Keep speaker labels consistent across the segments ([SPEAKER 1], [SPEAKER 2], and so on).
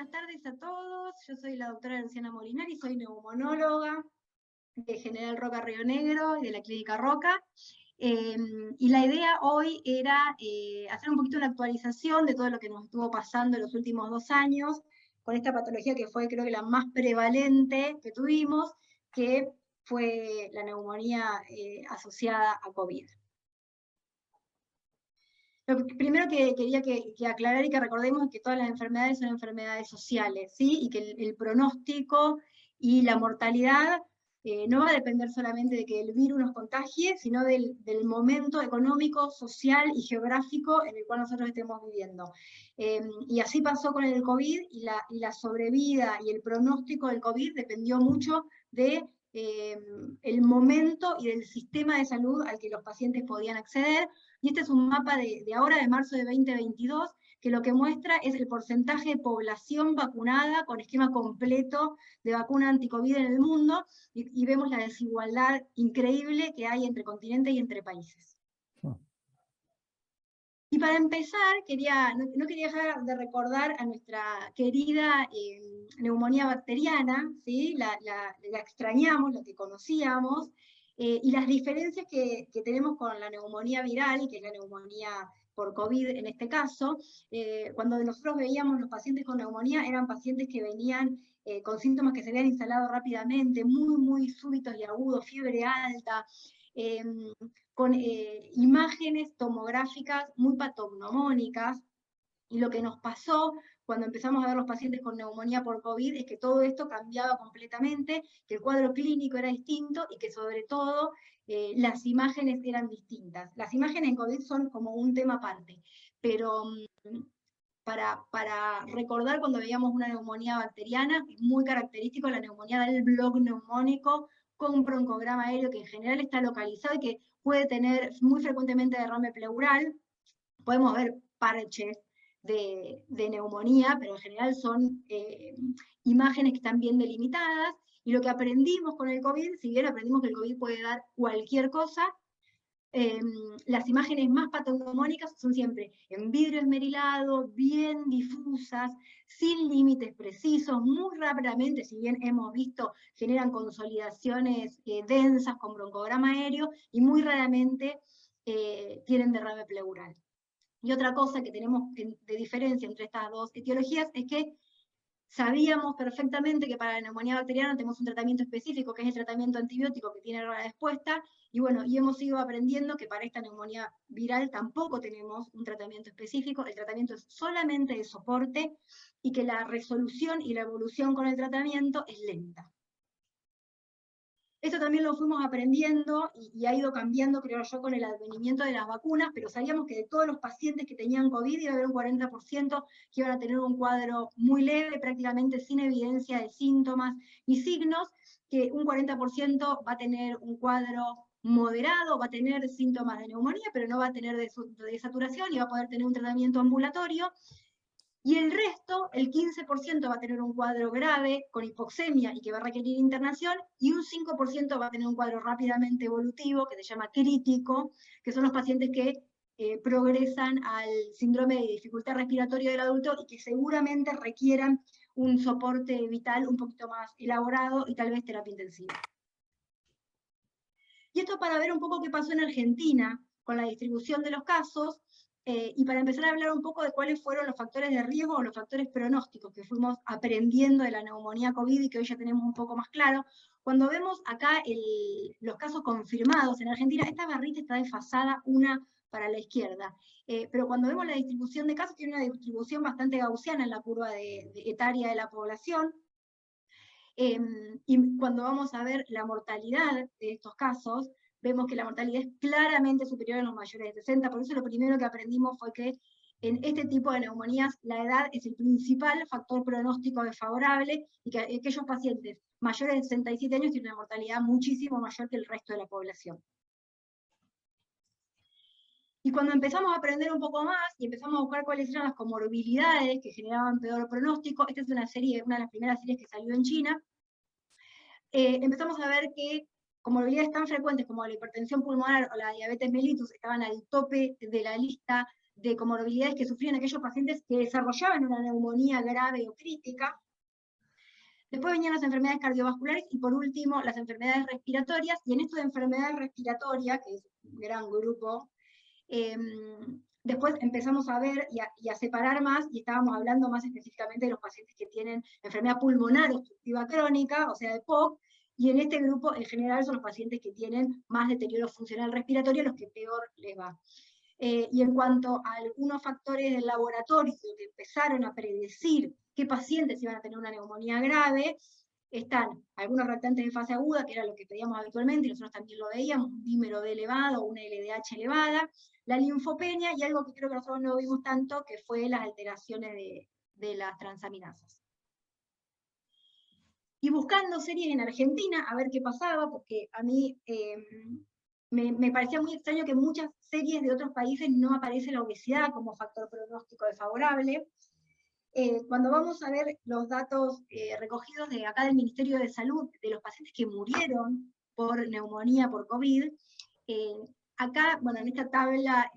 [SPEAKER 1] Buenas tardes a todos, yo soy la doctora Luciana Molinari, soy neumonóloga de General Roca Río Negro y de la Clínica Roca. Y la idea hoy era hacer un poquito una actualización de todo lo que nos estuvo pasando en los últimos 2 años, con esta patología que fue creo que la más prevalente que tuvimos, que fue la neumonía asociada a COVID. Lo primero que quería que aclarar y que recordemos es que todas las enfermedades son enfermedades sociales, ¿sí? Y que el pronóstico y la mortalidad no va a depender solamente de que el virus nos contagie, sino del momento económico, social y geográfico en el cual nosotros estemos viviendo. Y así pasó con el COVID, y la sobrevida y el pronóstico del COVID dependió mucho de el momento y del sistema de salud al que los pacientes podían acceder. Y este es un mapa de ahora, de marzo de 2022, que lo que muestra es el porcentaje de población vacunada con esquema completo de vacuna anti-COVID en el mundo, y vemos la desigualdad increíble que hay entre continentes y entre países. Y para empezar, no quería dejar de recordar a nuestra querida neumonía bacteriana, ¿sí? La extrañamos, la que conocíamos, y las diferencias que tenemos con la neumonía viral, que es la neumonía por COVID en este caso. Cuando nosotros veíamos los pacientes con neumonía, eran pacientes que venían con síntomas que se habían instalado rápidamente, muy súbitos y agudos, fiebre alta, con imágenes tomográficas muy patognomónicas, y lo que nos pasó cuando empezamos a ver los pacientes con neumonía por COVID es que todo esto cambiaba completamente, que el cuadro clínico era distinto y que sobre todo las imágenes eran distintas. Las imágenes en COVID son como un tema aparte, pero para recordar cuando veíamos una neumonía bacteriana, es muy característico la neumonía del bloc neumónico con broncograma aéreo, que en general está localizado y que puede tener muy frecuentemente derrame pleural. Podemos ver parches de neumonía, pero en general son imágenes que están bien delimitadas. Y lo que aprendimos con el COVID, si bien aprendimos que el COVID puede dar cualquier cosa, las imágenes más patognomónicas son siempre en vidrio esmerilado, bien difusas, sin límites precisos, muy rápidamente, si bien hemos visto, generan consolidaciones densas con broncograma aéreo, y muy raramente tienen derrame pleural. Y otra cosa que tenemos de diferencia entre estas dos etiologías es que sabíamos perfectamente que para la neumonía bacteriana tenemos un tratamiento específico, que es el tratamiento antibiótico, que tiene la respuesta, y bueno, y hemos ido aprendiendo que para esta neumonía viral tampoco tenemos un tratamiento específico, el tratamiento es solamente de soporte, y que la resolución y la evolución con el tratamiento es lenta. Esto también lo fuimos aprendiendo y ha ido cambiando, creo yo, con el advenimiento de las vacunas, pero sabíamos que de todos los pacientes que tenían COVID iba a haber un 40% que iban a tener un cuadro muy leve, prácticamente sin evidencia de síntomas y signos, que un 40% va a tener un cuadro moderado, va a tener síntomas de neumonía, pero no va a tener de saturación y va a poder tener un tratamiento ambulatorio. Y el resto, el 15%, va a tener un cuadro grave con hipoxemia y que va a requerir internación, y un 5% va a tener un cuadro rápidamente evolutivo, que se llama crítico, que son los pacientes que progresan al síndrome de dificultad respiratoria del adulto y que seguramente requieran un soporte vital un poquito más elaborado y tal vez terapia intensiva. Y esto para ver un poco qué pasó en Argentina con la distribución de los casos, y para empezar a hablar un poco de cuáles fueron los factores de riesgo o los factores pronósticos que fuimos aprendiendo de la neumonía COVID y que hoy ya tenemos un poco más claro. Cuando vemos acá los casos confirmados en Argentina, esta barrita está desfasada una para la izquierda, pero cuando vemos la distribución de casos, tiene una distribución bastante gaussiana en la curva etaria de la población. Y cuando vamos a ver la mortalidad de estos casos, vemos que la mortalidad es claramente superior en los mayores de 60, por eso lo primero que aprendimos fue que en este tipo de neumonías la edad es el principal factor pronóstico desfavorable, y que aquellos pacientes mayores de 67 años tienen una mortalidad muchísimo mayor que el resto de la población. Y cuando empezamos a aprender un poco más y empezamos a buscar cuáles eran las comorbilidades que generaban peor pronóstico, esta es una de las primeras series que salió en China, empezamos a ver que comorbilidades tan frecuentes como la hipertensión pulmonar o la diabetes mellitus estaban al tope de la lista de comorbilidades que sufrían aquellos pacientes que desarrollaban una neumonía grave o crítica. Después venían las enfermedades cardiovasculares y por último las enfermedades respiratorias, y en esto de enfermedad respiratoria, que es un gran grupo, después empezamos a ver y a separar más, y estábamos hablando más específicamente de los pacientes que tienen enfermedad pulmonar obstructiva crónica, o sea de POC, y en este grupo en general son los pacientes que tienen más deterioro funcional respiratorio, los que peor les va. Y en cuanto a algunos factores del laboratorio que empezaron a predecir qué pacientes iban a tener una neumonía grave, están algunos reactantes de fase aguda, que era lo que pedíamos habitualmente, y nosotros también lo veíamos, un dímero D elevado, una LDH elevada, la linfopenia, y algo que creo que nosotros no vimos tanto, que fue las alteraciones de las transaminasas. Y buscando series en Argentina, a ver qué pasaba, porque a mí me parecía muy extraño que en muchas series de otros países no aparece la obesidad como factor pronóstico desfavorable. Cuando vamos a ver los datos recogidos de acá del Ministerio de Salud, de los pacientes que murieron por neumonía, por COVID, acá, bueno, en esta tabla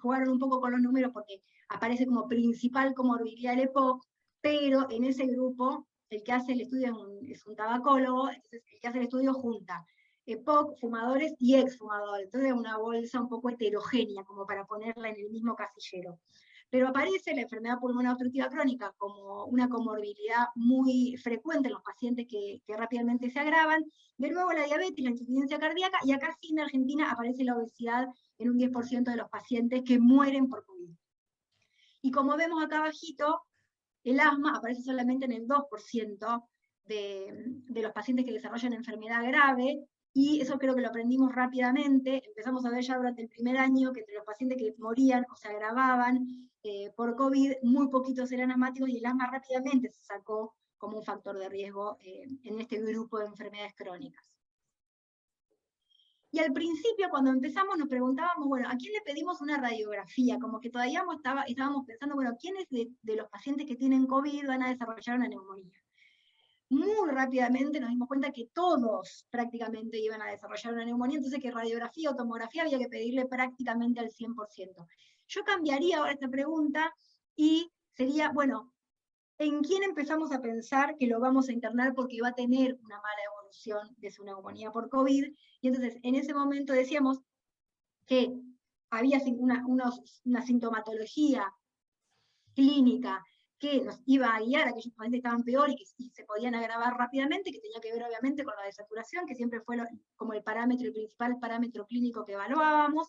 [SPEAKER 1] jugaron un poco con los números porque aparece como principal comorbilidad el EPOC, pero en ese grupo el que hace el estudio es un tabacólogo, entonces el que hace el estudio junta EPOC, fumadores y exfumadores, entonces es una bolsa un poco heterogénea como para ponerla en el mismo casillero. Pero aparece la enfermedad pulmonar obstructiva crónica como una comorbilidad muy frecuente en los pacientes que rápidamente se agravan, de nuevo la diabetes, la insuficiencia cardíaca, y acá sí en Argentina aparece la obesidad en un 10% de los pacientes que mueren por COVID. Y como vemos acá abajito, el asma aparece solamente en el 2% de los pacientes que desarrollan enfermedad grave, y eso creo que lo aprendimos rápidamente. Empezamos a ver ya durante el primer año que entre los pacientes que morían o se agravaban por COVID, muy poquitos eran asmáticos, y el asma rápidamente se sacó como un factor de riesgo en este grupo de enfermedades crónicas. Y al principio, cuando empezamos, nos preguntábamos, bueno, ¿a quién le pedimos una radiografía? Como que todavía estábamos pensando, bueno, ¿quiénes de los pacientes que tienen COVID van a desarrollar una neumonía? Muy rápidamente nos dimos cuenta que todos prácticamente iban a desarrollar una neumonía, entonces que radiografía o tomografía había que pedirle prácticamente al 100%. Yo cambiaría ahora esta pregunta y sería, bueno, ¿en quién empezamos a pensar que lo vamos a internar porque va a tener una mala evolución de su neumonía por COVID? Y entonces, en ese momento decíamos que había una sintomatología clínica que nos iba a guiar a aquellos pacientes que estaban peor y que se podían agravar rápidamente, que tenía que ver obviamente con la desaturación, que siempre fue como el principal parámetro clínico que evaluábamos.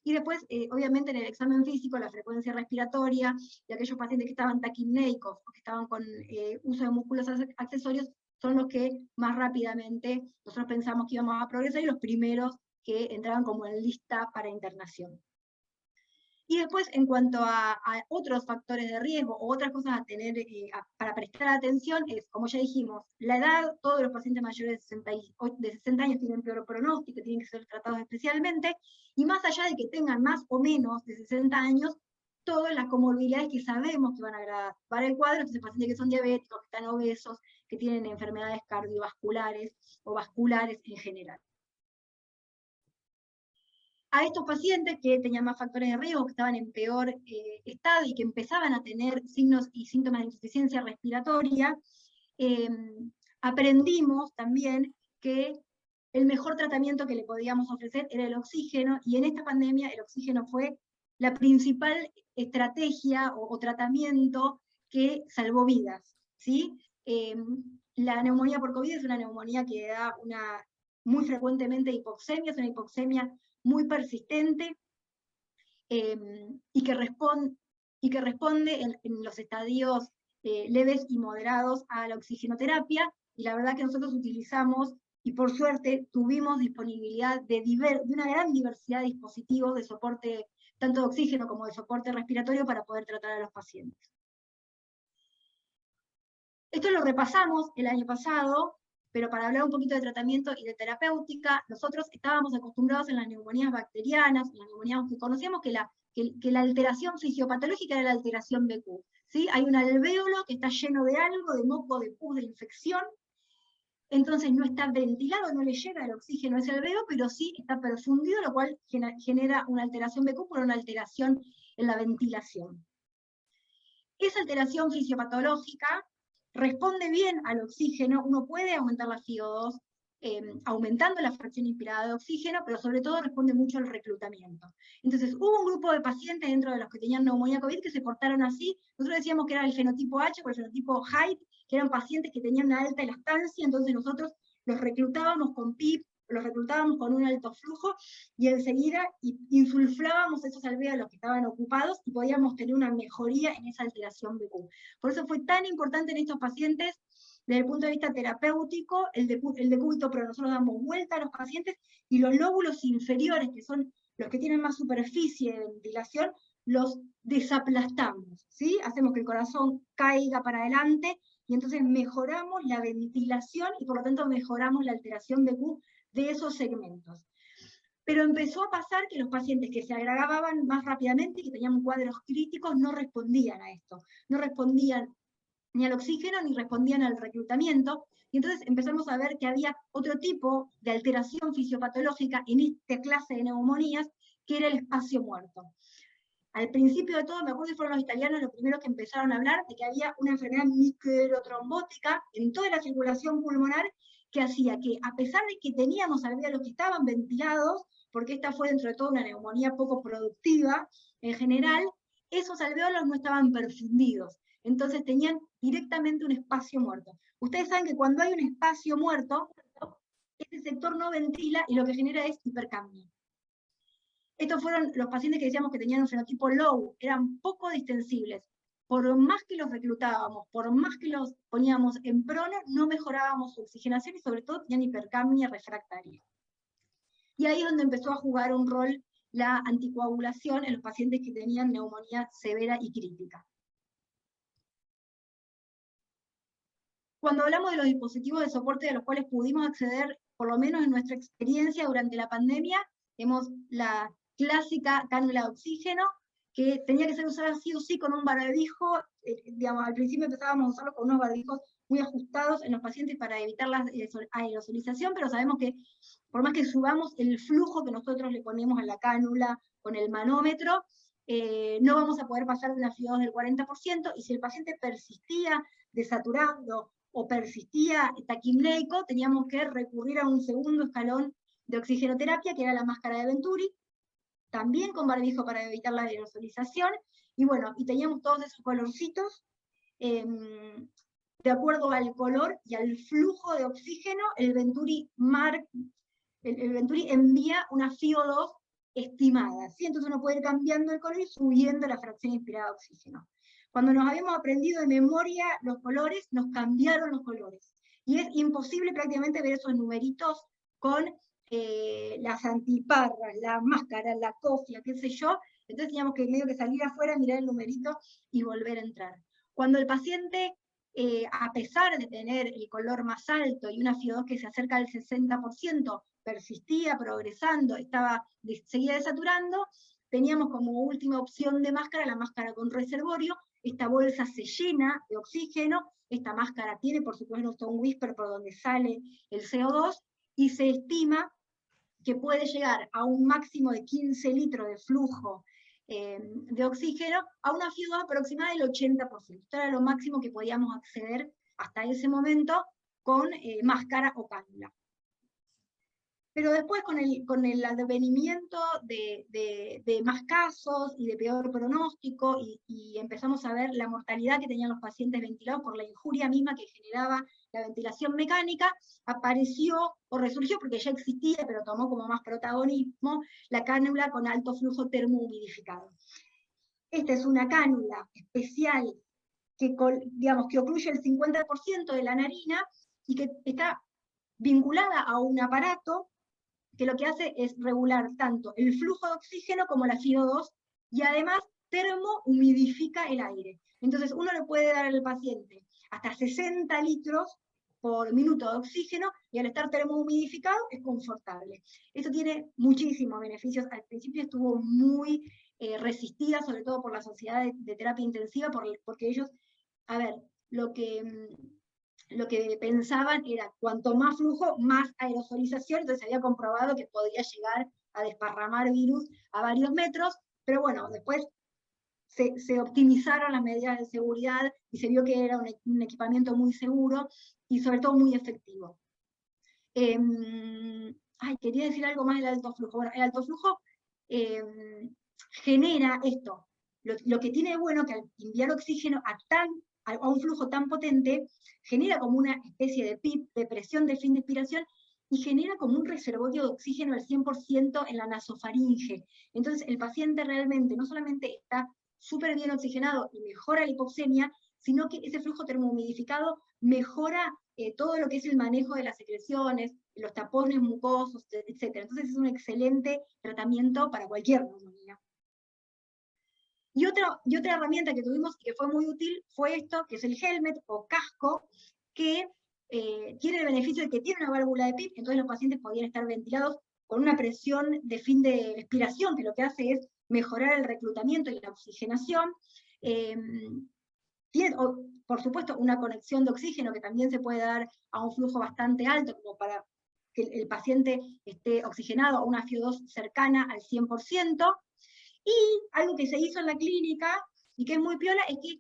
[SPEAKER 1] Y después, obviamente, en el examen físico, la frecuencia respiratoria de aquellos pacientes que estaban taquipnéicos o que estaban con uso de músculos accesorios, son los que más rápidamente nosotros pensamos que íbamos a progresar y los primeros que entraban como en lista para internación. Y después, en cuanto a otros factores de riesgo o otras cosas a tener para prestar atención, es, como ya dijimos, la edad. Todos los pacientes mayores de 60 años tienen peor pronóstico, tienen que ser tratados especialmente, y más allá de que tengan más o menos de 60 años, todas las comorbilidades que sabemos que van a agravar el cuadro, entonces pacientes que son diabéticos, que están obesos, que tienen enfermedades cardiovasculares o vasculares en general. A estos pacientes que tenían más factores de riesgo, que estaban en peor estado y que empezaban a tener signos y síntomas de insuficiencia respiratoria, aprendimos también que el mejor tratamiento que le podíamos ofrecer era el oxígeno, y en esta pandemia el oxígeno fue la principal estrategia o tratamiento que salvó vidas, ¿sí? La neumonía por COVID es una neumonía que da muy frecuentemente hipoxemia, es una hipoxemia muy persistente, y que responde en los estadios leves y moderados a la oxigenoterapia, y la verdad que nosotros utilizamos, y por suerte tuvimos disponibilidad de una gran diversidad de dispositivos de soporte, tanto de oxígeno como de soporte respiratorio, para poder tratar a los pacientes. Esto lo repasamos el año pasado, pero para hablar un poquito de tratamiento y de terapéutica, nosotros estábamos acostumbrados en las neumonías bacterianas, en las neumonías que conocíamos, que la alteración fisiopatológica era la alteración BQ. ¿Sí? Hay un alvéolo que está lleno de algo, de moco, de pus, de infección, entonces no está ventilado, no le llega el oxígeno a ese alvéolo, pero sí está perfundido, lo cual genera una alteración BQ por una alteración en la ventilación. Esa alteración fisiopatológica responde bien al oxígeno, uno puede aumentar la FiO2 aumentando la fracción inspirada de oxígeno, pero sobre todo responde mucho al reclutamiento. Entonces, hubo un grupo de pacientes dentro de los que tenían neumonía COVID que se portaron así. Nosotros decíamos que era el fenotipo H o el fenotipo Hyde, que eran pacientes que tenían una alta elastância, entonces nosotros los reclutábamos con PIP, los reclutábamos con un alto flujo, y enseguida insulflábamos esos alvéolos que estaban ocupados y podíamos tener una mejoría en esa alteración BQ. Por eso fue tan importante en estos pacientes, desde el punto de vista terapéutico, el decúbito, pero nosotros damos vuelta a los pacientes, y los lóbulos inferiores, que son los que tienen más superficie de ventilación, los desaplastamos, ¿sí? Hacemos que el corazón caiga para adelante, y entonces mejoramos la ventilación, y por lo tanto mejoramos la alteración BQ de esos segmentos. Pero empezó a pasar que los pacientes que se agravaban más rápidamente, que tenían cuadros críticos, no respondían a esto, no respondían ni al oxígeno, ni respondían al reclutamiento, y entonces empezamos a ver que había otro tipo de alteración fisiopatológica en esta clase de neumonías, que era el espacio muerto. Al principio de todo, me acuerdo que fueron los italianos los primeros que empezaron a hablar de que había una enfermedad microtrombótica en toda la circulación pulmonar, que hacía que, a pesar de que teníamos alvéolos que estaban ventilados, porque esta fue dentro de todo una neumonía poco productiva en general, esos alvéolos no estaban perfundidos. Entonces tenían directamente un espacio muerto. Ustedes saben que cuando hay un espacio muerto, ese sector no ventila y lo que genera es hipercapnia. Estos fueron los pacientes que decíamos que tenían un fenotipo low, eran poco distensibles. Por más que los reclutábamos, por más que los poníamos en prono, no mejorábamos su oxigenación y sobre todo tenían hipercapnia refractaria. Y ahí es donde empezó a jugar un rol la anticoagulación en los pacientes que tenían neumonía severa y crítica. Cuando hablamos de los dispositivos de soporte de los cuales pudimos acceder, por lo menos en nuestra experiencia durante la pandemia, tenemos la clásica cánula de oxígeno, que tenía que ser usada sí o sí con un barbijo. Digamos, al principio empezábamos a usarlo con unos barbijos muy ajustados en los pacientes para evitar la aerosolización, pero sabemos que por más que subamos el flujo que nosotros le ponemos a la cánula con el manómetro, no vamos a poder pasar de una FiO2 del 40%, y si el paciente persistía desaturando o persistía taquimneico, teníamos que recurrir a un segundo escalón de oxigenoterapia, que era la máscara de Venturi, también con barbijo para evitar la aerosolización, y bueno, y teníamos todos esos colorcitos, de acuerdo al color y al flujo de oxígeno, el Venturi envía una FiO2 estimada, ¿sí? Entonces uno puede ir cambiando el color y subiendo la fracción inspirada de oxígeno. Cuando nos habíamos aprendido de memoria los colores, nos cambiaron los colores. Y es imposible prácticamente ver esos numeritos con las antiparras, la máscara, la cofia, qué sé yo. Entonces teníamos que medio que salir afuera, mirar el numerito y volver a entrar. Cuando el paciente, a pesar de tener el color más alto y una FiO2 que se acerca al 60%, persistía progresando, seguía desaturando, teníamos como última opción de máscara la máscara con reservorio. Esta bolsa se llena de oxígeno, esta máscara tiene por supuesto un whisper por donde sale el CO2, y se estima que puede llegar a un máximo de 15 litros de flujo de oxígeno a una FiO2 aproximada del 80%. Esto era lo máximo que podíamos acceder hasta ese momento con máscara o cánula. Pero después, con el advenimiento de más casos y de peor pronóstico, y empezamos a ver la mortalidad que tenían los pacientes ventilados por la injuria misma que generaba la ventilación mecánica, apareció o resurgió, porque ya existía, pero tomó como más protagonismo, la cánula con alto flujo termohumidificado. Esta es una cánula especial que ocluye el 50% de la narina y que está vinculada a un aparato que lo que hace es regular tanto el flujo de oxígeno como la FiO2, y además termohumidifica el aire. Entonces uno le puede dar al paciente hasta 60 litros por minuto de oxígeno, y al estar termohumidificado es confortable. Esto tiene muchísimos beneficios. Al principio estuvo muy resistida, sobre todo por la Sociedad de Terapia Intensiva, porque ellos, a ver, lo que pensaban era cuanto más flujo, más aerosolización, entonces se había comprobado que podía llegar a desparramar virus a varios metros, pero bueno, después se optimizaron las medidas de seguridad y se vio que era un equipamiento muy seguro y sobre todo muy efectivo. Quería decir algo más del alto flujo. Bueno, el alto flujo genera esto. Lo que tiene de bueno que al enviar oxígeno a un flujo tan potente, genera como una especie de PIP, de presión de fin de expiración, y genera como un reservorio de oxígeno al 100% en la nasofaringe. Entonces el paciente realmente no solamente está súper bien oxigenado y mejora la hipoxemia, sino que ese flujo termohumidificado mejora todo lo que es el manejo de las secreciones, los tapones mucosos, etc. Entonces es un excelente tratamiento para cualquier neumonía. Y otra herramienta que tuvimos y que fue muy útil fue esto, que es el helmet o casco, que tiene el beneficio de que tiene una válvula de PIP, entonces los pacientes podían estar ventilados con una presión de fin de expiración, que lo que hace es mejorar el reclutamiento y la oxigenación. Tiene, por supuesto, una conexión de oxígeno que también se puede dar a un flujo bastante alto, como para que el paciente esté oxigenado a una FiO2 cercana al 100%. Y algo que se hizo en la clínica, y que es muy piola, es que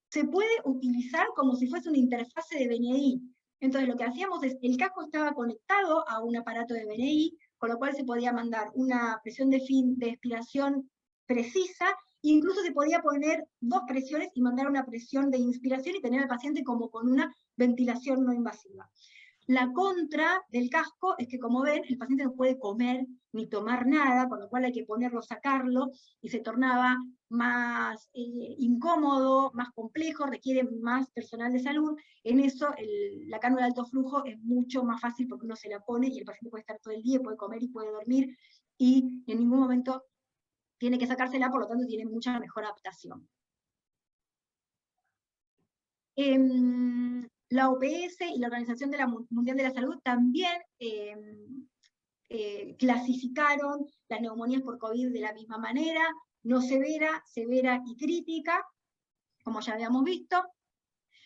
[SPEAKER 1] se puede utilizar como si fuese una interfase de BNI. Entonces lo que hacíamos es, el casco estaba conectado a un aparato de BNI, con lo cual se podía mandar una presión de fin de expiración precisa, e incluso se podía poner 2 presiones y mandar una presión de inspiración y tener al paciente como con una ventilación no invasiva. La contra del casco es que, como ven, el paciente no puede comer ni tomar nada, con lo cual hay que ponerlo, sacarlo, y se tornaba más incómodo, más complejo, requiere más personal de salud. En eso, la cánula de alto flujo es mucho más fácil porque uno se la pone y el paciente puede estar todo el día, puede comer y puede dormir, y en ningún momento tiene que sacársela, por lo tanto tiene mucha mejor adaptación. La OPS y la Organización Mundial de la Salud también clasificaron las neumonías por COVID de la misma manera, no severa, severa y crítica, como ya habíamos visto.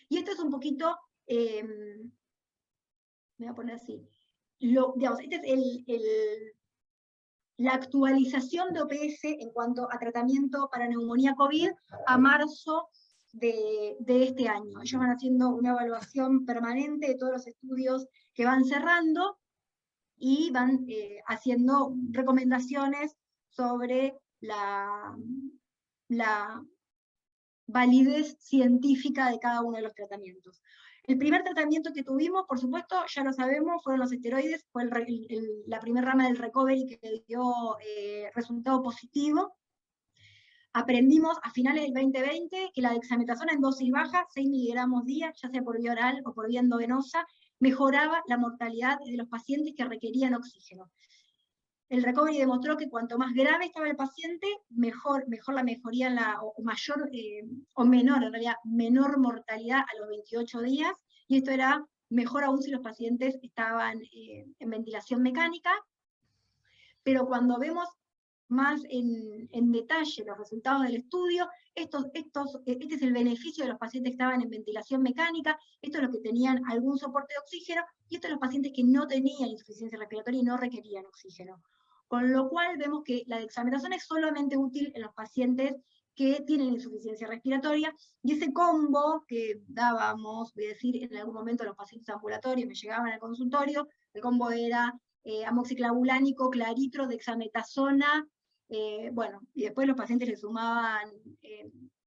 [SPEAKER 1] Y esto es un poquito, me voy a poner así, este es la actualización de OPS en cuanto a tratamiento para neumonía COVID a marzo de este año. Ellos van haciendo una evaluación permanente de todos los estudios que van cerrando y van haciendo recomendaciones sobre la validez científica de cada uno de los tratamientos. El primer tratamiento que tuvimos, por supuesto, ya lo sabemos, fueron los esteroides, fue la primera rama del recovery que dio resultado positivo. Aprendimos a finales del 2020 que la dexametasona en dosis baja, 6 miligramos día, ya sea por vía oral o por vía endovenosa, mejoraba la mortalidad de los pacientes que requerían oxígeno. El recovery demostró que cuanto más grave estaba el paciente, mejor la mejoría, o menor, en realidad, menor mortalidad a los 28 días, y esto era mejor aún si los pacientes estaban en ventilación mecánica. Pero cuando vemos más en detalle los resultados del estudio, este es el beneficio de los pacientes que estaban en ventilación mecánica, esto es los que tenían algún soporte de oxígeno, y estos son los pacientes que no tenían insuficiencia respiratoria y no requerían oxígeno. Con lo cual vemos que la dexametasona es solamente útil en los pacientes que tienen insuficiencia respiratoria, y ese combo que dábamos, voy a decir, en algún momento los pacientes ambulatorios me llegaban al consultorio, el combo era amoxiclavulánico, claritro, dexametasona, bueno, y después los pacientes le sumaban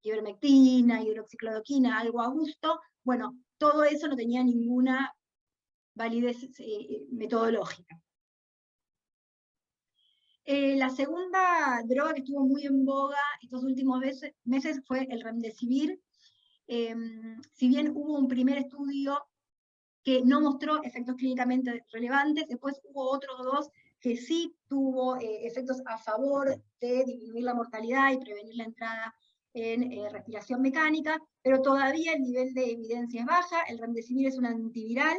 [SPEAKER 1] ivermectina, hidroxicloroquina, algo a gusto. Bueno, todo eso no tenía ninguna validez metodológica. La segunda droga que estuvo muy en boga estos últimos meses fue el remdesivir. Si bien hubo un primer estudio que no mostró efectos clínicamente relevantes, después hubo otros 2 que sí tuvo efectos a favor de disminuir la mortalidad y prevenir la entrada en respiración mecánica, pero todavía el nivel de evidencia es baja. El remdesivir es un antiviral,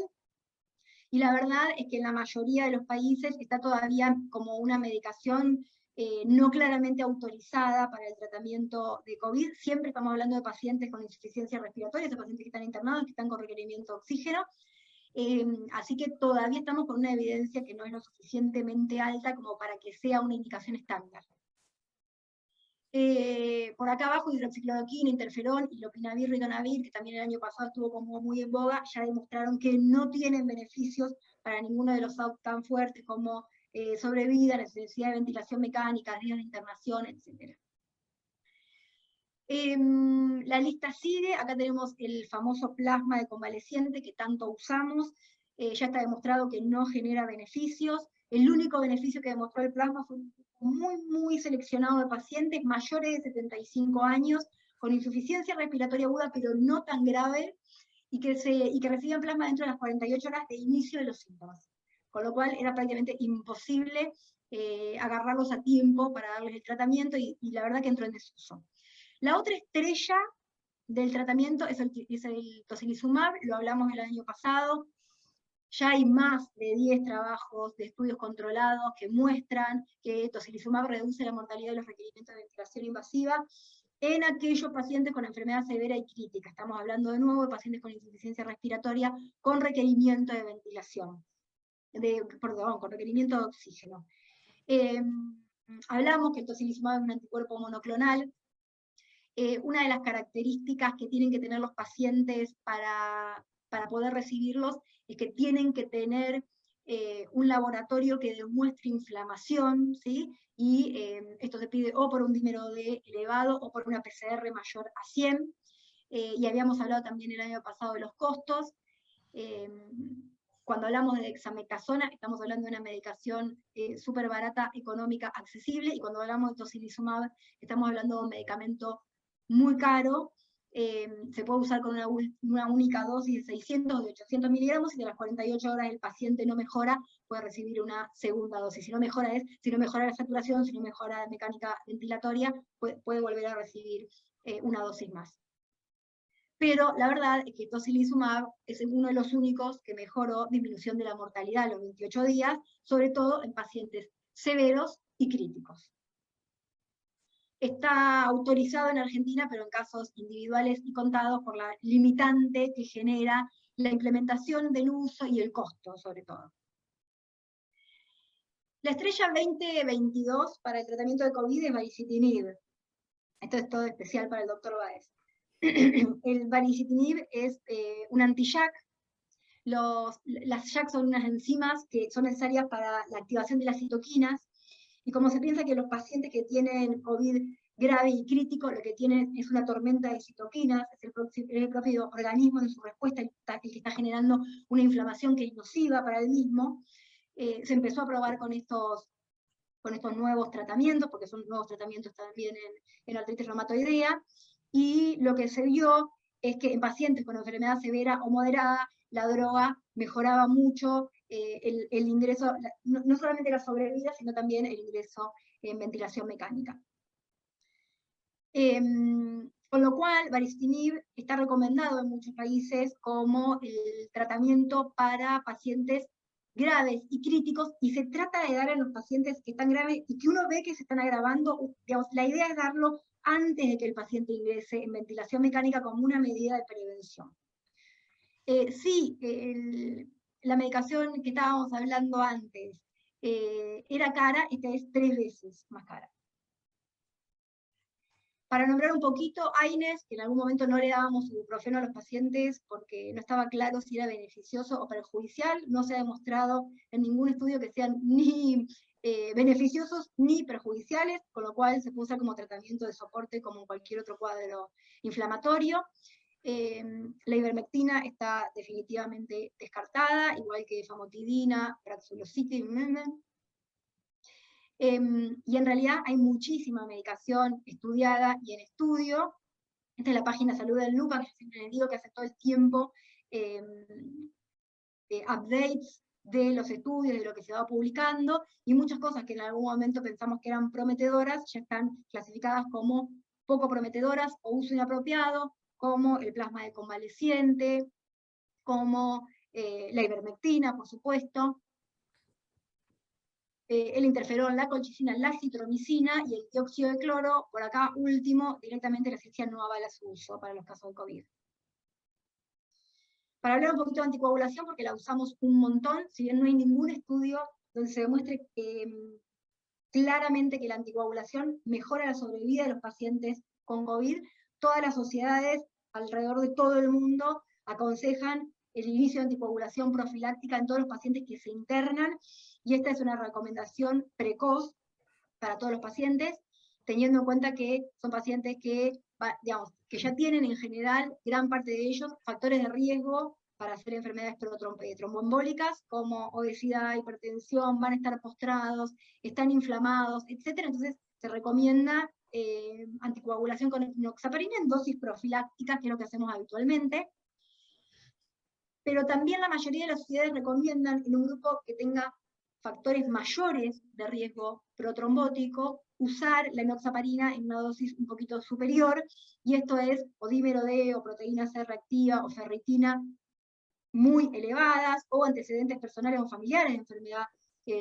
[SPEAKER 1] y la verdad es que en la mayoría de los países está todavía como una medicación no claramente autorizada para el tratamiento de COVID. Siempre estamos hablando de pacientes con insuficiencia respiratoria, de pacientes que están internados, que están con requerimiento de oxígeno. Así que todavía estamos con una evidencia que no es lo suficientemente alta como para que sea una indicación estándar. Por acá abajo, hidroxicloroquina, interferón y lopinavir, ritonavir, que también el año pasado estuvo como muy en boga, ya demostraron que no tienen beneficios para ninguno de los OUT tan fuertes como sobrevida, necesidad de ventilación mecánica, días de internación, etc. La lista sigue, acá tenemos el famoso plasma de convaleciente que tanto usamos, ya está demostrado que no genera beneficios, el único beneficio que demostró el plasma fue un grupo muy seleccionado de pacientes mayores de 75 años, con insuficiencia respiratoria aguda, pero no tan grave, y que recibían plasma dentro de las 48 horas de inicio de los síntomas. Con lo cual era prácticamente imposible agarrarlos a tiempo para darles el tratamiento, y la verdad que entró en desuso. La otra estrella del tratamiento es el tocilizumab, lo hablamos el año pasado. Ya hay más de 10 trabajos de estudios controlados que muestran que tocilizumab reduce la mortalidad de los requerimientos de ventilación invasiva en aquellos pacientes con enfermedad severa y crítica. Estamos hablando de nuevo de pacientes con insuficiencia respiratoria con requerimiento de ventilación, con requerimiento de oxígeno. Hablamos que el tocilizumab es un anticuerpo monoclonal. Una de las características que tienen que tener los pacientes para poder recibirlos es que tienen que tener un laboratorio que demuestre inflamación, ¿sí? Y esto se pide o por un dímero D elevado o por una PCR mayor a 100. Y habíamos hablado también el año pasado de los costos. Cuando hablamos de dexametasona, estamos hablando de una medicación súper barata, económica, accesible, y cuando hablamos de tocilizumab, estamos hablando de un medicamento muy caro. Se puede usar con una única dosis de 600 o de 800 miligramos, y de las 48 horas el paciente no mejora, puede recibir una segunda dosis. Si no mejora la saturación, si no mejora la mecánica ventilatoria, puede volver a recibir una dosis más. Pero la verdad es que tocilizumab es uno de los únicos que mejoró disminución de la mortalidad a los 28 días, sobre todo en pacientes severos y críticos. Está autorizado en Argentina, pero en casos individuales y contados, por la limitante que genera la implementación del uso y el costo, sobre todo. La estrella 2022 para el tratamiento de COVID es baricitinib. Esto es todo especial para el doctor Báez. El baricitinib es un anti-JAK. Las JAK son unas enzimas que son necesarias para la activación de las citoquinas, y como se piensa que los pacientes que tienen COVID grave y crítico lo que tienen es una tormenta de citoquinas, es el propio organismo en su respuesta el que está generando una inflamación que es nociva para el mismo, se empezó a probar con estos nuevos tratamientos, porque son nuevos tratamientos también en artritis reumatoidea, y lo que se vio es que en pacientes con enfermedad severa o moderada, la droga mejoraba mucho el ingreso, no solamente la sobrevida, sino también el ingreso en ventilación mecánica. Con lo cual, baricitinib está recomendado en muchos países como el tratamiento para pacientes graves y críticos, y se trata de dar a los pacientes que están graves y que uno ve que se están agravando. Digamos, la idea es darlo antes de que el paciente ingrese en ventilación mecánica como una medida de prevención. Sí, la medicación que estábamos hablando antes era cara, esta es 3 veces más cara. Para nombrar un poquito, AINES, que en algún momento no le dábamos ibuprofeno a los pacientes porque no estaba claro si era beneficioso o perjudicial, no se ha demostrado en ningún estudio que sean ni beneficiosos ni perjudiciales, con lo cual se puede usar como tratamiento de soporte como en cualquier otro cuadro inflamatorio. La ivermectina está definitivamente descartada, igual que famotidina, praxiloside, y en realidad hay muchísima medicación estudiada y en estudio. Esta es la página Salud del LUPA, que siempre les digo que hace todo el tiempo updates de los estudios, de lo que se va publicando, y muchas cosas que en algún momento pensamos que eran prometedoras, ya están clasificadas como poco prometedoras o uso inapropiado, como el plasma de convaleciente, como la ivermectina, por supuesto, el interferón, la colchicina, la citromicina y el dióxido de cloro. Por acá, último, directamente la ciencia no avala su uso para los casos de COVID. Para hablar un poquito de anticoagulación, porque la usamos un montón, si bien no hay ningún estudio donde se demuestre claramente que la anticoagulación mejora la sobrevida de los pacientes con COVID. Todas las sociedades alrededor de todo el mundo aconsejan el inicio de anticoagulación profiláctica en todos los pacientes que se internan, y esta es una recomendación precoz para todos los pacientes, teniendo en cuenta que son pacientes que, digamos, que ya tienen en general, gran parte de ellos, factores de riesgo para hacer enfermedades tromboembólicas, como obesidad, hipertensión, van a estar postrados, están inflamados, etc. Entonces se recomienda anticoagulación con enoxaparina en dosis profilácticas, que es lo que hacemos habitualmente. Pero también la mayoría de las sociedades recomiendan en un grupo que tenga factores mayores de riesgo protrombótico, usar la enoxaparina en una dosis un poquito superior, y esto es o dímero D, o proteína C reactiva, o ferritina muy elevadas, o antecedentes personales o familiares de enfermedad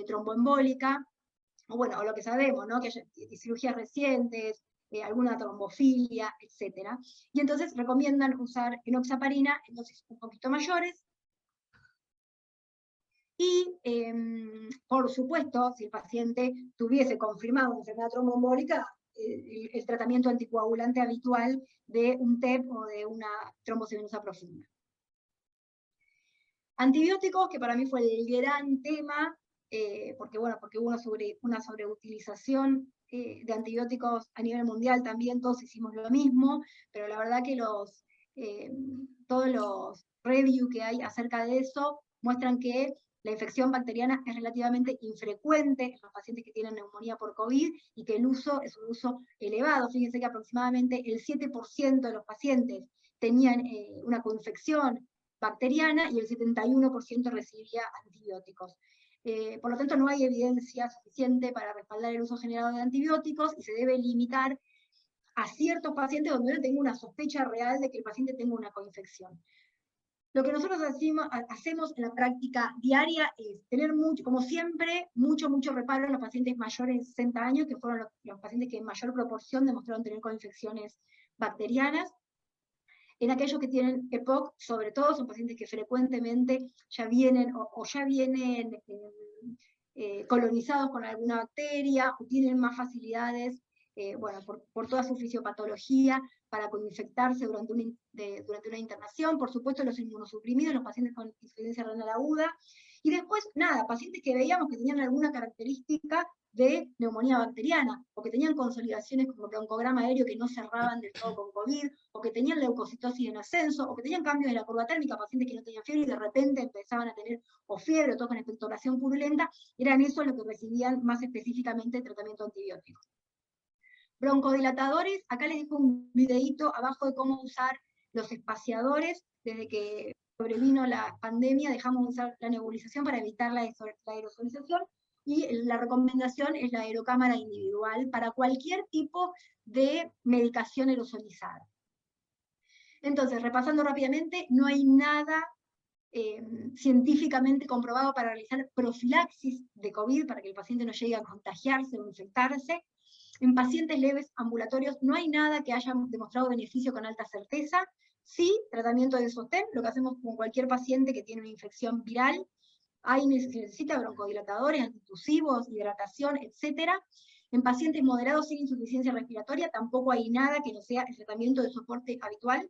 [SPEAKER 1] tromboembólica, o bueno, o lo que sabemos, ¿no? Que hay cirugías recientes, alguna trombofilia, etc. Y entonces recomiendan usar enoxaparina en dosis un poquito mayores. Y, por supuesto, si el paciente tuviese confirmado una enfermedad tromboembólica, el tratamiento anticoagulante habitual de un TEP o de una trombosis venosa profunda. Antibióticos, que para mí fue el gran tema, porque hubo una sobreutilización de antibióticos a nivel mundial también, todos hicimos lo mismo, pero la verdad que todos los reviews que hay acerca de eso muestran que la infección bacteriana es relativamente infrecuente en los pacientes que tienen neumonía por COVID, y que el uso es un uso elevado. Fíjense que aproximadamente el 7% de los pacientes tenían una coinfección bacteriana, y el 71% recibía antibióticos. Por lo tanto, no hay evidencia suficiente para respaldar el uso generado de antibióticos, y se debe limitar a ciertos pacientes donde uno tenga una sospecha real de que el paciente tenga una coinfección. Lo que nosotros hacemos en la práctica diaria es tener mucho, como siempre, mucho reparo en los pacientes mayores de 60 años, que fueron los pacientes que en mayor proporción demostraron tener coinfecciones bacterianas. En aquellos que tienen EPOC, sobre todo, son pacientes que frecuentemente ya vienen colonizados con alguna bacteria, o tienen más facilidades, bueno, por toda su fisiopatología, para coinfectarse durante una internación. Por supuesto, los inmunosuprimidos, los pacientes con insuficiencia renal aguda, y después, nada, pacientes que veíamos que tenían alguna característica de neumonía bacteriana, o que tenían consolidaciones como broncograma aéreo que no cerraban del todo con COVID, o que tenían leucocitosis en ascenso, o que tenían cambios de la curva térmica, pacientes que no tenían fiebre y de repente empezaban a tener o fiebre o todo con expectoración purulenta. Eran esos los que recibían más específicamente tratamiento antibiótico. Broncodilatadores, acá les dejo un videíto abajo de cómo usar los espaciadores. Desde que sobrevino la pandemia dejamos de usar la nebulización para evitar la aerosolización, y la recomendación es la aerocámara individual para cualquier tipo de medicación aerosolizada. Entonces, repasando rápidamente, no hay nada científicamente comprobado para realizar profilaxis de COVID, para que el paciente no llegue a contagiarse o infectarse. En pacientes leves ambulatorios no hay nada que haya demostrado beneficio con alta certeza. Sí, tratamiento de sostén, lo que hacemos con cualquier paciente que tiene una infección viral. Ahí se necesita broncodilatadores, antitusivos, hidratación, etc. En pacientes moderados sin insuficiencia respiratoria tampoco hay nada que no sea el tratamiento de soporte habitual.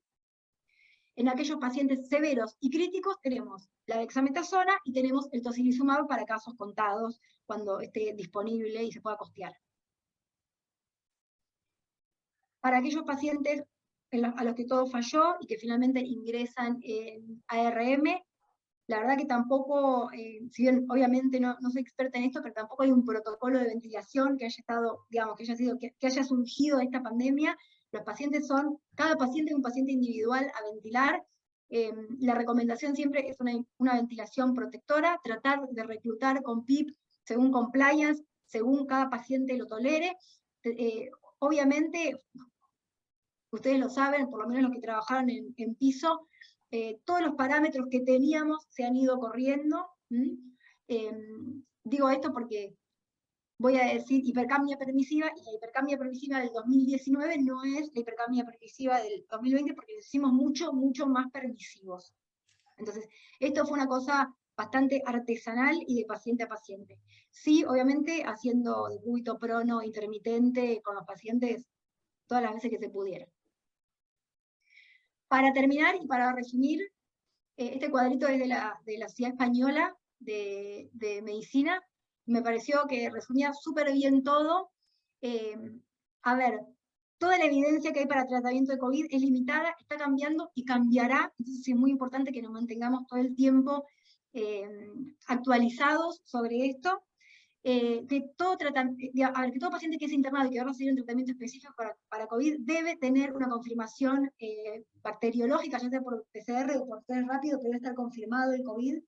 [SPEAKER 1] En aquellos pacientes severos y críticos tenemos la dexametasona y tenemos el tocilizumab para casos contados, cuando esté disponible y se pueda costear. Para aquellos pacientes a los que todo falló y que finalmente ingresan en ARM, la verdad que tampoco, si bien obviamente no soy experta en esto, pero tampoco hay un protocolo de ventilación que haya estado, digamos, que haya surgido de esta pandemia. Los pacientes cada paciente es un paciente individual a ventilar. La recomendación siempre es una ventilación protectora, tratar de reclutar con PIP según compliance, según cada paciente lo tolere. Obviamente, ustedes lo saben, por lo menos los que trabajaron en piso, todos los parámetros que teníamos se han ido corriendo. Digo esto porque voy a decir hipercapnia permisiva, y la hipercapnia permisiva del 2019 no es la hipercapnia permisiva del 2020, porque nos hicimos mucho más permisivos. Entonces, esto fue una cosa bastante artesanal y de paciente a paciente. Sí, obviamente haciendo decúbito prono intermitente con los pacientes todas las veces que se pudiera. Para terminar y para resumir, este cuadrito es de la Sociedad Española de Medicina. Me pareció que resumía súper bien todo. A ver, toda la evidencia que hay para tratamiento de COVID es limitada, está cambiando y cambiará. Entonces es muy importante que nos mantengamos todo el tiempo actualizados sobre esto. Que todo paciente que es internado y que va a recibir un tratamiento específico para COVID debe tener una confirmación bacteriológica, ya sea por PCR o por test rápido, pero debe estar confirmado el COVID.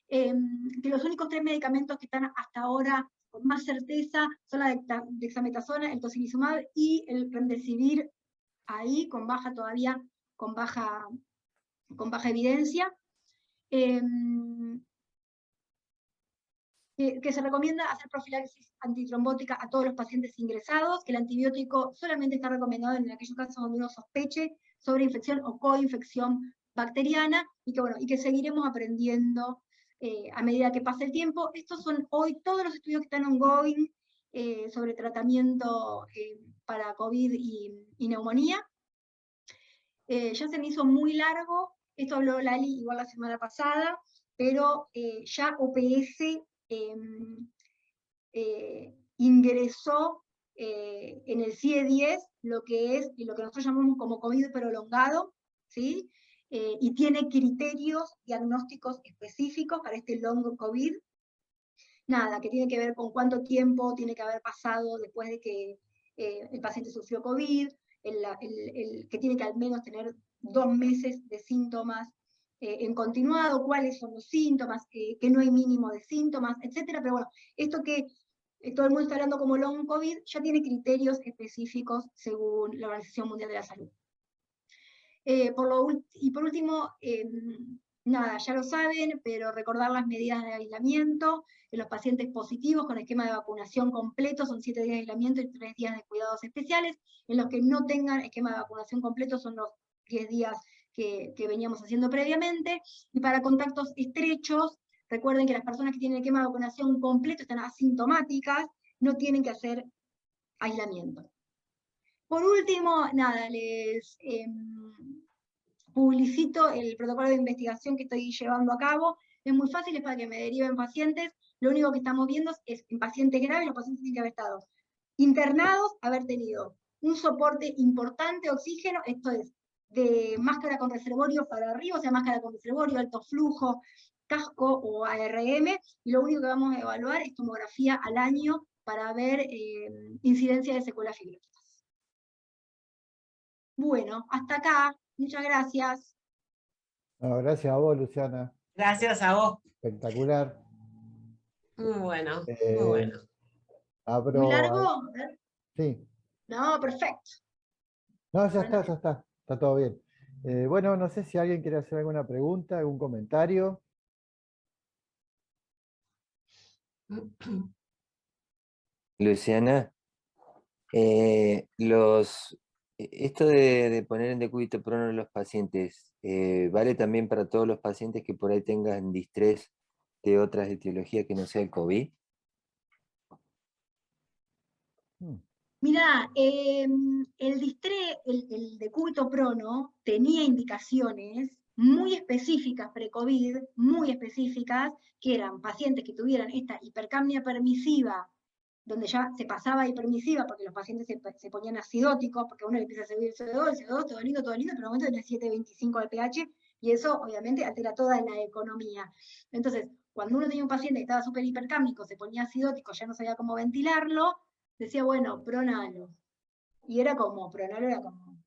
[SPEAKER 1] Que los únicos 3 medicamentos que están hasta ahora con más certeza son la dexametasona, el tocilizumab y el remdesivir, ahí con baja evidencia. Que se recomienda hacer profilaxis antitrombótica a todos los pacientes ingresados, que el antibiótico solamente está recomendado en aquellos casos donde uno sospeche sobre infección o coinfección bacteriana, y que seguiremos aprendiendo a medida que pase el tiempo. Estos son hoy todos los estudios que están ongoing sobre tratamiento para COVID y neumonía. Ya se me hizo muy largo, esto habló Lali igual la semana pasada, pero ya OPS ingresó en el CIE-10 lo que nosotros llamamos como COVID prolongado, ¿sí? Y tiene criterios diagnósticos específicos para este long COVID. Nada, que tiene que ver con cuánto tiempo tiene que haber pasado después de que el paciente sufrió COVID, que tiene que al menos tener 2 meses de síntomas en continuado, cuáles son los síntomas, que no hay mínimo de síntomas, etc. Pero bueno, esto que todo el mundo está hablando como long COVID, ya tiene criterios específicos según la Organización Mundial de la Salud. Por último, nada, ya lo saben, pero recordar las medidas de aislamiento en los pacientes positivos con esquema de vacunación completo, son 7 días de aislamiento y 3 días de cuidados especiales. En los que no tengan esquema de vacunación completo son los 10 días que veníamos haciendo previamente. Y para contactos estrechos, recuerden que las personas que tienen esquema de vacunación completo están asintomáticas, no tienen que hacer aislamiento. Por último, nada, les publicito el protocolo de investigación que estoy llevando a cabo. Es muy fácil, es para que me deriven pacientes. Lo único que estamos viendo es en pacientes graves, los pacientes tienen que haber estado internados, haber tenido un soporte importante de oxígeno, esto es, de máscara con reservorio para arriba, o sea, máscara con reservorio, alto flujo, casco o ARM, y lo único que vamos a evaluar es tomografía al año para ver incidencia de secuelas fibrosas. Bueno, hasta acá. Muchas gracias.
[SPEAKER 2] No, gracias a vos, Luciana.
[SPEAKER 3] Gracias a vos.
[SPEAKER 2] Espectacular.
[SPEAKER 3] Muy bueno, muy bueno.
[SPEAKER 1] ¿Muy largo?
[SPEAKER 2] Sí.
[SPEAKER 1] No, perfecto.
[SPEAKER 2] No, ya está, ya está. Está todo bien. Bueno, no sé si alguien quiere hacer alguna pregunta, algún comentario.
[SPEAKER 4] Luciana, esto de poner en decúbito prono a los pacientes, ¿vale también para todos los pacientes que por ahí tengan distrés de otras etiologías que no sea el COVID?
[SPEAKER 1] Mirá, el decúbito prono tenía indicaciones muy específicas pre-COVID, muy específicas, que eran pacientes que tuvieran esta hipercapnia permisiva, donde ya se pasaba a hipermisiva porque los pacientes se ponían acidóticos, porque uno le empieza a subir el CO2, todo lindo, pero en el momento tenía 7,25 de pH, y eso obviamente altera toda la economía. Entonces, cuando uno tenía un paciente que estaba súper hipercámnico, se ponía acidótico, ya no sabía cómo ventilarlo, decía, bueno, pronalo. Y era como, pronalo era como...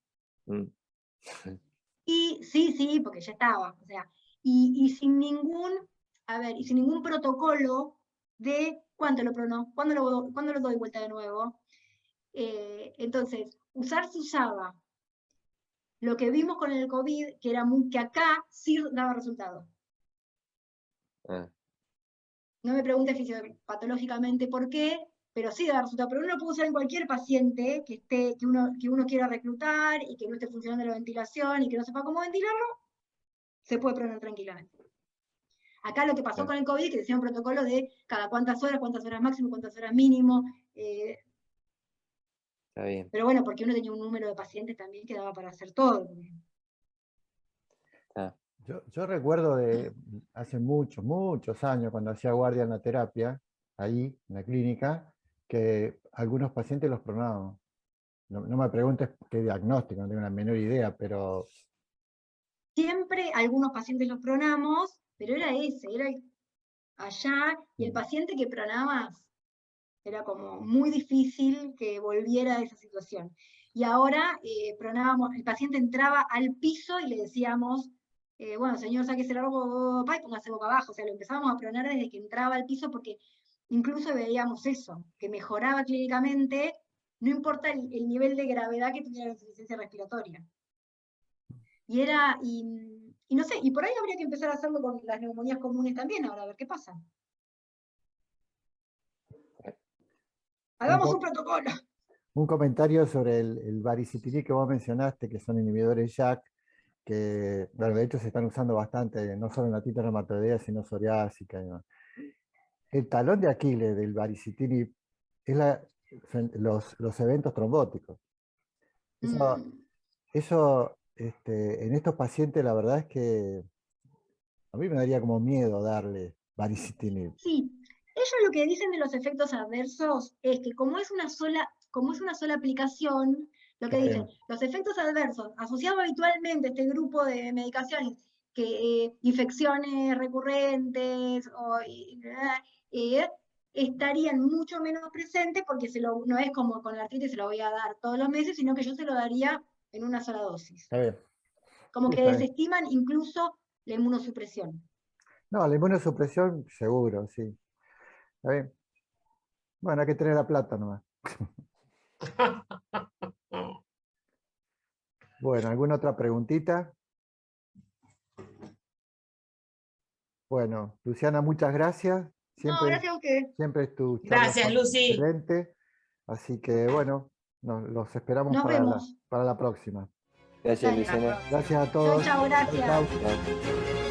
[SPEAKER 1] Y sí, porque ya estaba, o sea, y sin ningún, y sin ningún protocolo de cuánto lo pronó, cuándo lo doy vuelta de nuevo. Entonces, se usaba. Lo que vimos con el COVID, que acá sí daba resultado. No me preguntes fisiopatológicamente por qué, pero sí da resultado. Pero uno lo puede usar en cualquier paciente que uno quiera reclutar y que no esté funcionando la ventilación y que no sepa cómo ventilarlo, se puede pronar tranquilamente. Acá lo que pasó
[SPEAKER 4] Claro.
[SPEAKER 1] con el COVID es que decía un protocolo de cada cuántas horas máximo, cuántas horas mínimo.
[SPEAKER 4] Está bien.
[SPEAKER 1] Pero bueno, porque uno tenía un número de pacientes también que daba para hacer todo.
[SPEAKER 4] Está.
[SPEAKER 2] Yo recuerdo de hace muchos, muchos años, cuando hacía guardia en la terapia, ahí, en la clínica, que algunos pacientes los pronaban. No me preguntes qué diagnóstico, no tengo la menor idea, pero...
[SPEAKER 1] Siempre algunos pacientes los pronamos, pero era allá, y el paciente que pronabas era como muy difícil que volviera a esa situación. Y ahora pronábamos, el paciente entraba al piso y le decíamos, bueno, señor, sáquese la ropa y póngase boca abajo. O sea, lo empezábamos a pronar desde que entraba al piso porque incluso veíamos eso, que mejoraba clínicamente, no importa el nivel de gravedad que tuviera la insuficiencia respiratoria. Y no sé, y por ahí habría que empezar a hacerlo con las neumonías comunes también, ahora a ver qué pasa. Hagamos un protocolo.
[SPEAKER 2] Un comentario sobre el baricitinib que vos mencionaste, que son inhibidores JAK, que bueno, de hecho se están usando bastante, no solo en la artritis reumatoidea, sino psoriásica y demás. El talón de Aquiles del baricitinib es los eventos trombóticos. Eso en estos pacientes la verdad es que a mí me daría como miedo darle baricitinib.
[SPEAKER 1] Sí, ellos lo que dicen de los efectos adversos es que como es una sola aplicación, lo que dicen, los efectos adversos asociados habitualmente a este grupo de medicaciones, que infecciones recurrentes estarían mucho menos presentes porque no es como con la artritis se lo voy a dar todos los meses, sino que yo se lo daría en una sola dosis.
[SPEAKER 2] Está bien.
[SPEAKER 1] Como
[SPEAKER 2] Sí,
[SPEAKER 1] que
[SPEAKER 2] está bien.
[SPEAKER 1] desestiman incluso la inmunosupresión.
[SPEAKER 2] No, la inmunosupresión seguro, sí. Está bien. Bueno, hay que tener la plata nomás. Bueno, ¿alguna otra preguntita? Bueno, Luciana, muchas gracias.
[SPEAKER 1] No, gracias a ustedes.
[SPEAKER 2] Siempre tus charlas
[SPEAKER 3] Gracias,
[SPEAKER 2] son
[SPEAKER 3] Lucy.
[SPEAKER 2] excelentes. Así que bueno, los esperamos
[SPEAKER 1] Nos vemos.
[SPEAKER 2] para la próxima.
[SPEAKER 4] Gracias,
[SPEAKER 1] Dale.
[SPEAKER 4] Luciana.
[SPEAKER 2] Gracias a
[SPEAKER 1] Chau,
[SPEAKER 2] todos.
[SPEAKER 1] chau, gracias.
[SPEAKER 2] Chau.
[SPEAKER 4] Chao.